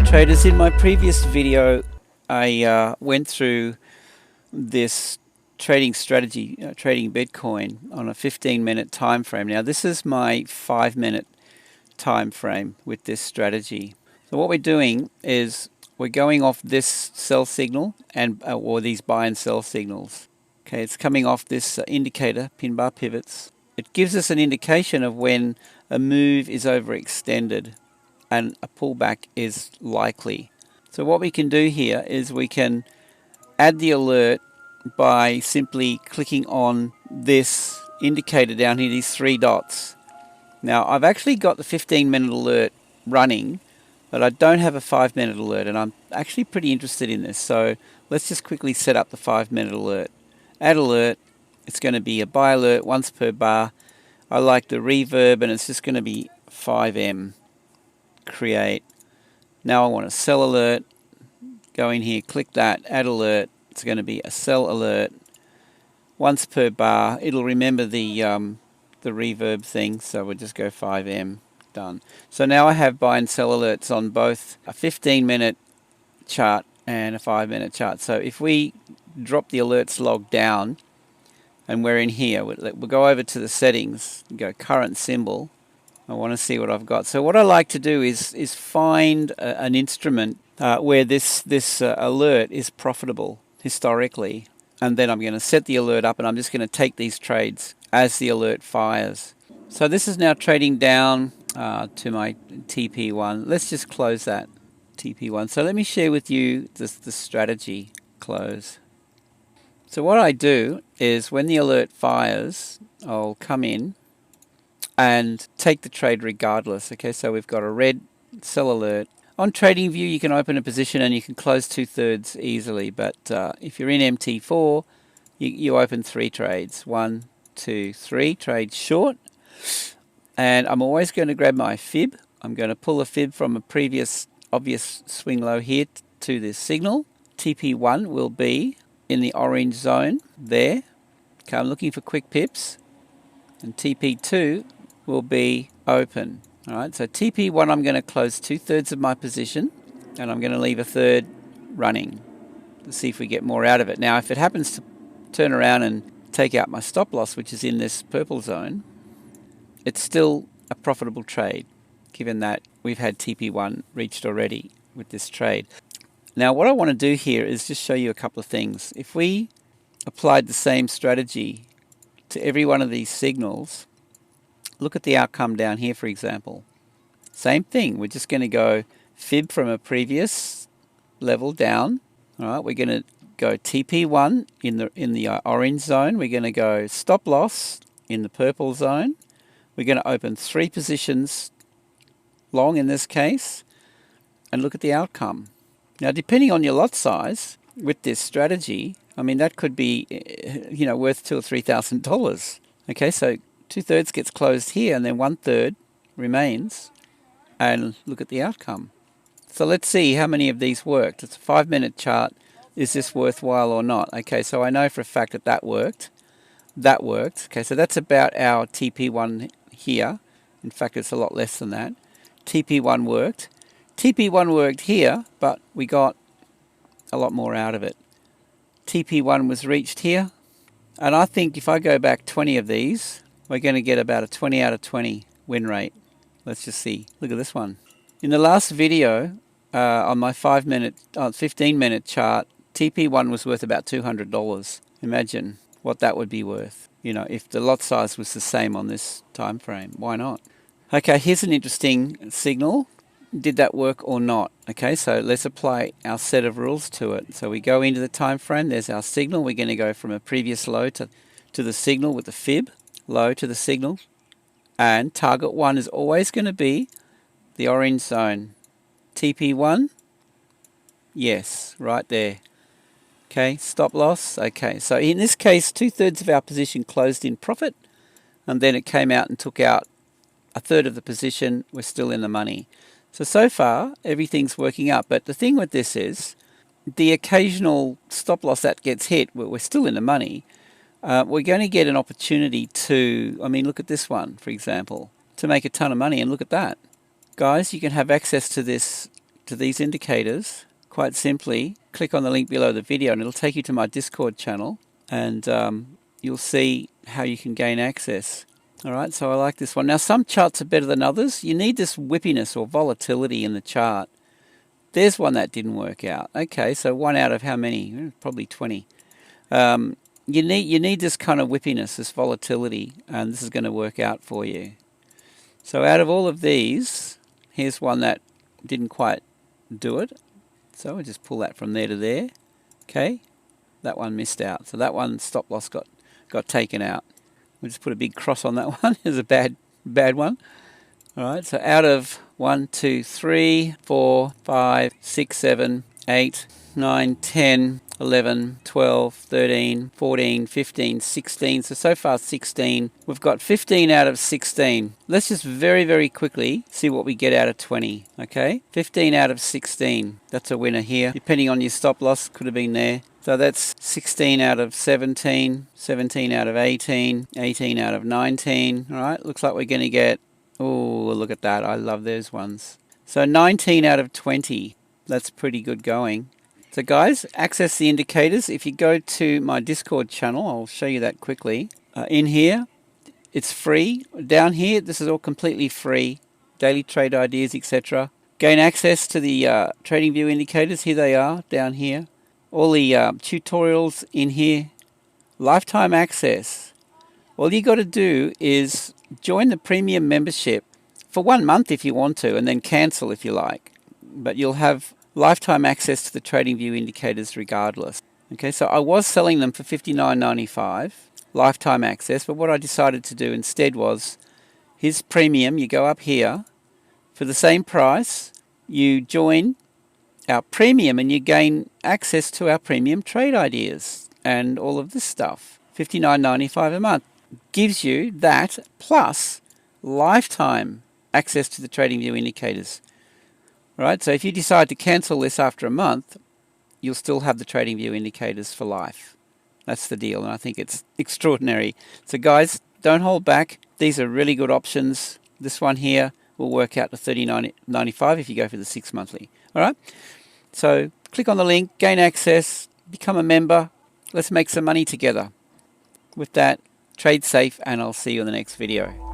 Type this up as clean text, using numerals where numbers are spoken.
traders, in my previous video I went through this trading strategy, trading Bitcoin on a 15-minute time frame. Now this is my 5-minute time frame with this strategy. So what we're doing is we're going off this sell signal and or these buy and sell signals. Okay, it's coming off this indicator, pin bar pivots. It gives us an indication of when a move is overextended and a pullback is likely. So what we can do here is we can add the alert by simply clicking on this indicator down here, these three dots. Now I've actually got the 15-minute alert running, but I don't have a 5-minute alert, and I'm actually pretty interested in this. So let's just quickly set up the 5-minute alert. Add alert. It's going to be a buy alert once per bar. I like the reverb, and it's just going to be 5M. Create. Now I want a sell alert. Go in here, click that, add alert. It's going to be a sell alert once per bar. It'll remember the reverb thing, so we'll just go 5M. Done. So now I have buy and sell alerts on both a 15-minute chart and a 5-minute chart. So if we drop the alerts log down and we're in here, we'll go over to the settings and go current symbol. I want to see what I've got. So what I like to do is find an instrument where this alert is profitable historically, and then I'm going to set the alert up, and I'm just going to take these trades as the alert fires. So this is now trading down to my TP1. Let's just close that TP1. So let me share with you the strategy. Close. So what I do is when the alert fires, I'll come in and take the trade regardless. Okay, so we've got a red sell alert. On TradingView you can open a position and you can close 2/3 easily, but if you're in MT4 you open 3 trades. 1, 2, 3 trades short, and I'm always going to grab my fib. I'm going to pull a fib from a previous obvious swing low here to this signal. TP1 will be in the orange zone there. Okay, I'm looking for quick pips, and TP2 will be open. Alright, so TP1 I'm going to close 2/3 of my position, and I'm going to leave a third running to see if we get more out of it. Now if it happens to turn around and take out my stop loss, which is in this purple zone, it's still a profitable trade given that we've had TP1 reached already with this trade. Now what I want to do here is just show you a couple of things. If we applied the same strategy to every one of these signals, look at the outcome down here, for example. Same thing. We're just going to go fib from a previous level down. All right, we're going to go TP1 in the orange zone. We're going to go stop loss in the purple zone. We're going to open 3 positions long in this case, and look at the outcome. Now, depending on your lot size with this strategy, I mean that could be, worth $2,000 or $3,000. Okay, so 2/3 gets closed here, and then 1/3 remains, and look at the outcome. So let's see how many of these worked. It's a 5-minute chart. Is this worthwhile or not? Okay, so I know for a fact that that worked. That worked. Okay, so that's about our TP1 here. In fact, it's a lot less than that. TP1 worked. TP1 worked here, but we got a lot more out of it. TP1 was reached here, and I think if I go back 20 of these, we're going to get about a 20 out of 20 win rate. Let's just see. Look at this one. In the last video, on my 15-minute chart, TP1 was worth about $200. Imagine what that would be worth, if the lot size was the same on this time frame. Why not? Okay, here's an interesting signal. Did that work or not? Okay, so let's apply our set of rules to it. So we go into the time frame. There's our signal. We're going to go from a previous low to the signal with the fib. Low to the signal, and target 1 is always going to be the orange zone. TP1, yes, right there. Okay, stop loss. Okay, so in this case 2/3 of our position closed in profit, and then it came out and took out a third of the position. We're still in the money. So far everything's working out, but the thing with this is the occasional stop loss that gets hit, we're still in the money. We're going to get an opportunity to, look at this one, for example, to make a ton of money, and look at that. Guys, you can have access to this to these indicators, quite simply, click on the link below the video and it'll take you to my Discord channel, and you'll see how you can gain access. Alright, so I like this one. Now some charts are better than others. You need this whippiness or volatility in the chart. There's one that didn't work out. Okay, so 1 out of how many? Probably 20. You need this kind of whippiness, this volatility, and this is going to work out for you. So out of all of these, here's one that didn't quite do it. So we'll just pull that from there to there. Okay, that one missed out. So that one stop loss got taken out. We'll just put a big cross on that one. It's a bad one. All right, so out of 1, 2, 3, 4, 5, 6, 7, 8, 9, 10, 11, 12, 13, 14, 15, 16. So far 16. We've got 15 out of 16. Let's just very, very quickly see what we get out of 20. Okay, 15 out of 16. That's a winner here. Depending on your stop loss, could have been there. So that's 16 out of 17, 17 out of 18, 18 out of 19. All right, looks like we're going to get, oh, look at that. I love those ones. So 19 out of 20. That's pretty good going. So guys, access the indicators. If you go to my Discord channel, I'll show you that quickly. In here, it's free. Down here, this is all completely free. Daily trade ideas, etc. Gain access to the TradingView indicators. Here they are, down here. All the tutorials in here. Lifetime access. All you got to do is join the premium membership for 1 month if you want to, and then cancel if you like. But you'll have lifetime access to the TradingView indicators regardless. Okay, so I was selling them for $59.95, lifetime access, but what I decided to do instead was, here's premium, you go up here, for the same price, you join our premium and you gain access to our premium trade ideas and all of this stuff. $59.95 a month gives you that plus lifetime access to the TradingView indicators. Right, so if you decide to cancel this after a month, you'll still have the TradingView indicators for life. That's the deal, and I think it's extraordinary. So guys, don't hold back. These are really good options. This one here will work out to $39.95 if you go for the 6 monthly. All right, so click on the link, gain access, become a member. Let's make some money together. With that, trade safe, and I'll see you in the next video.